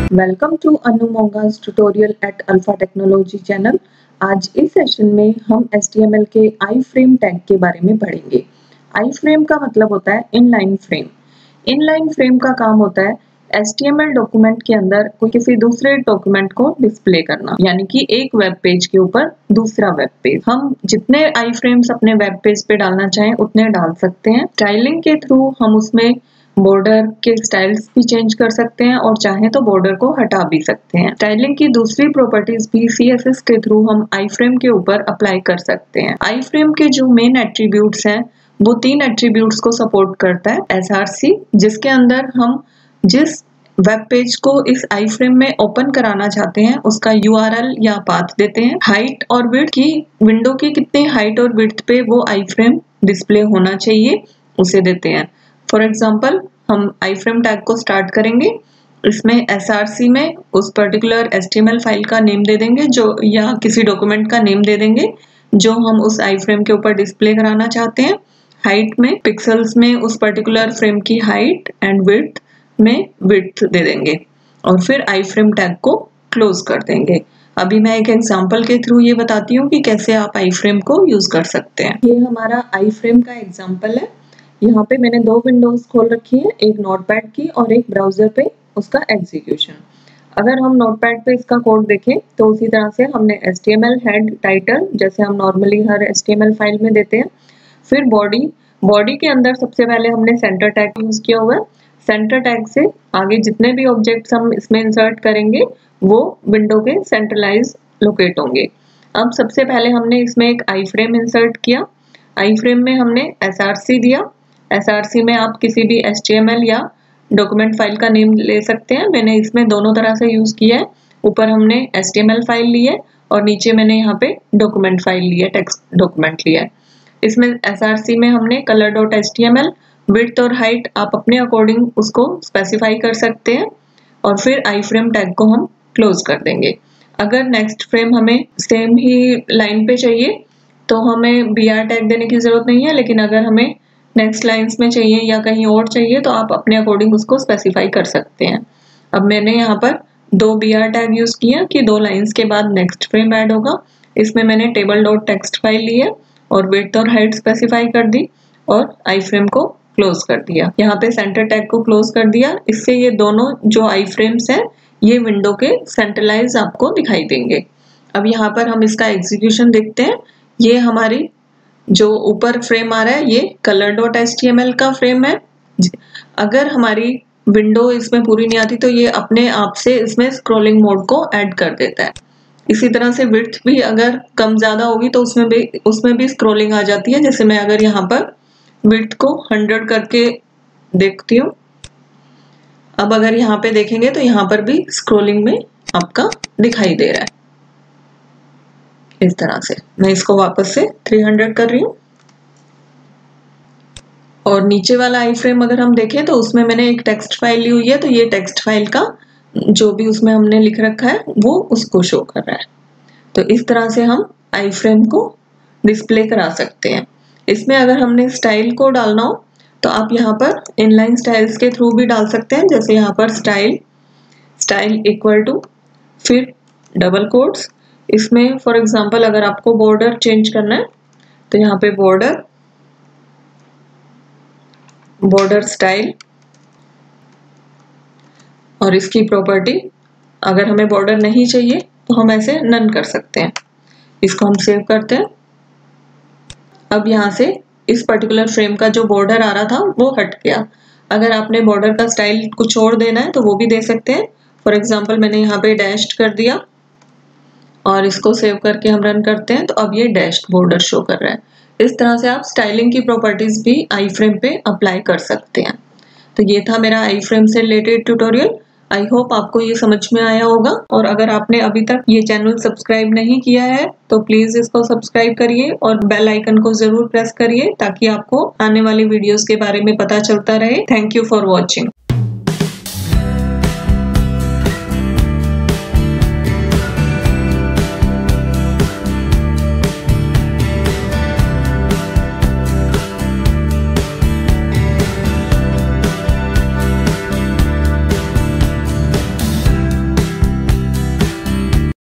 Welcome to Anu Monga's tutorial at Alpha Technology channel. आज इस session में हम HTML के आई फ्रेम टैग के बारे में पढ़ेंगे। आई फ्रेम का मतलब होता है इनलाइन फ्रेम। इनलाइन फ्रेम का काम होता है HTML डॉक्यूमेंट के अंदर कोई किसी दूसरे डॉक्यूमेंट को डिस्प्ले करना, यानी कि एक वेब पेज के ऊपर दूसरा वेब पेज। हम जितने आई फ्रेम्स अपने वेब पेज पे डालना चाहें उतने डाल सकते हैं। स्टाइलिंग के थ्रू हम उसमें बॉर्डर के स्टाइल्स भी चेंज कर सकते हैं और चाहे तो बॉर्डर को हटा भी सकते हैं। स्टाइलिंग की दूसरी प्रॉपर्टीज भी CSS के थ्रू हम आई फ्रेम के ऊपर अप्लाई कर सकते हैं। आई फ्रेम के जो मेन एट्रीब्यूट्स हैं वो 3 एट्रीब्यूट्स को सपोर्ट करता है। SRC, जिसके अंदर हम जिस वेब पेज को इस आई फ्रेम में ओपन कराना चाहते हैं उसका URL या पाथ देते हैं। हाइट और विड्थ की, विंडो की कितनी हाइट और विड्थ पे वो आई फ्रेम डिस्प्ले होना चाहिए उसे देते हैं। फॉर एग्जाम्पल हम आई फ्रेम टैग को स्टार्ट करेंगे। इसमें SRC में उस पर्टिकुलर HTML फाइल का नेम दे देंगे जो, या किसी डॉक्यूमेंट का नेम दे देंगे जो हम उस आई फ्रेम के ऊपर डिस्प्ले कराना चाहते हैं। हाइट में पिक्सल्स में उस पर्टिकुलर फ्रेम की हाइट एंड विड्थ में विड्थ दे देंगे और फिर आई फ्रेम टैग को क्लोज कर देंगे। अभी मैं एक एग्जांपल के थ्रू ये बताती हूँ कि कैसे आप आई फ्रेम को यूज कर सकते हैं। ये हमारा आई फ्रेम का एग्जांपल है। यहाँ पे मैंने 2 विंडोज खोल रखी है, एक नोटपैड की और एक ब्राउजर पे उसका एग्जीक्यूशन। अगर हम नोटपैड पे इसका कोड देखें तो उसी तरह से हमने HTML हेड टाइटल जैसे हम नॉर्मली हर HTML फाइल में देते हैं। फिर बॉडी के अंदर सबसे पहले हमने सेंटर टैग यूज किया हुआ है। सेंटर टैग से आगे जितने भी ऑब्जेक्ट्स हम इसमें इंसर्ट करेंगे वो विंडो के सेंट्रलाइज लोकेट होंगे। अब सबसे पहले हमने इसमें एक आई फ्रेम इंसर्ट किया। आई फ्रेम में हमने SRC दिया। SRC में आप किसी भी HTML या डॉक्यूमेंट फाइल का नेम ले सकते हैं। मैंने इसमें दोनों तरह से यूज किया है। ऊपर हमने HTML फाइल ली है और नीचे मैंने यहाँ पे डॉक्यूमेंट फाइल ली है, टेक्स्ट डॉक्यूमेंट लिया है। इसमें SRC में हमने color.html, विड्थ और हाइट आप अपने अकॉर्डिंग उसको स्पेसिफाई कर सकते हैं और फिर आई फ्रेम टैग को हम क्लोज कर देंगे। अगर नेक्स्ट फ्रेम हमें सेम ही लाइन पे चाहिए तो हमें BR टैग देने की जरूरत नहीं है, लेकिन अगर हमें नेक्स्ट लाइंस में चाहिए या कहीं और चाहिए तो आप अपने अकॉर्डिंग उसको स्पेसिफाई कर सकते हैं। अब मैंने यहाँ पर 2 BR टैग यूज किया कि 2 लाइंस के बाद नेक्स्ट फ्रेम ऐड होगा। इसमें मैंने table.txt फाइल ली है और विड्थ और हाइट स्पेसिफाई कर दी और आई फ्रेम को क्लोज कर दिया। यहाँ पे सेंटर टैग को क्लोज कर दिया। इससे ये दोनों जो आई फ्रेम्स हैं ये विंडो के सेंट्रलाइज आपको दिखाई देंगे। अब यहाँ पर हम इसका एग्जीक्यूशन देखते हैं। ये हमारी जो ऊपर फ्रेम आ रहा है ये color.html का फ्रेम है। अगर हमारी विंडो इसमें पूरी नहीं आती तो ये अपने आप से इसमें स्क्रॉलिंग मोड को ऐड कर देता है। इसी तरह से विड्थ भी अगर कम ज्यादा होगी तो उसमें भी स्क्रॉलिंग आ जाती है। जैसे मैं अगर यहाँ पर विड्थ को 100 करके देखती हूँ, अब अगर यहाँ पे देखेंगे तो यहाँ पर भी स्क्रॉलिंग में आपका दिखाई दे रहा है। इस तरह से मैं इसको वापस से 300 कर रही हूँ और नीचे वाला आई फ्रेम अगर हम देखें तो उसमें मैंने एक टेक्स्ट फाइल ली हुई है, तो ये टेक्स्ट फाइल का जो भी उसमें हमने लिख रखा है वो उसको शो कर रहा है। तो इस तरह से हम आई फ्रेम को डिस्प्ले करा सकते हैं। इसमें अगर हमने स्टाइल को डालना हो तो आप यहाँ पर इनलाइन स्टाइल्स के थ्रू भी डाल सकते हैं। जैसे यहाँ पर स्टाइल इक्वल टू, फिर डबल कोट्स। इसमें फॉर एग्जांपल अगर आपको बॉर्डर चेंज करना है तो यहाँ पे बॉर्डर स्टाइल और इसकी प्रॉपर्टी, अगर हमें बॉर्डर नहीं चाहिए तो हम ऐसे नन कर सकते हैं। इसको हम सेव करते हैं। अब यहाँ से इस पर्टिकुलर फ्रेम का जो बॉर्डर आ रहा था वो हट गया। अगर आपने बॉर्डर का स्टाइल कुछ और देना है तो वो भी दे सकते हैं। फॉर एग्जांपल मैंने यहाँ पे डैश्ड कर दिया और इसको सेव करके हम रन करते हैं तो अब ये डैश्ड बॉर्डर शो कर रहा है। इस तरह से आप स्टाइलिंग की प्रॉपर्टीज भी आई फ्रेम पे अप्लाई कर सकते हैं। तो ये था मेरा आई फ्रेम से रिलेटेड ट्यूटोरियल। आई होप आपको ये समझ में आया होगा और अगर आपने अभी तक ये चैनल सब्सक्राइब नहीं किया है तो प्लीज इसको सब्सक्राइब करिए और बेल आइकन को जरूर प्रेस करिए ताकि आपको आने वाली वीडियोस के बारे में पता चलता रहे। Thank you for watching.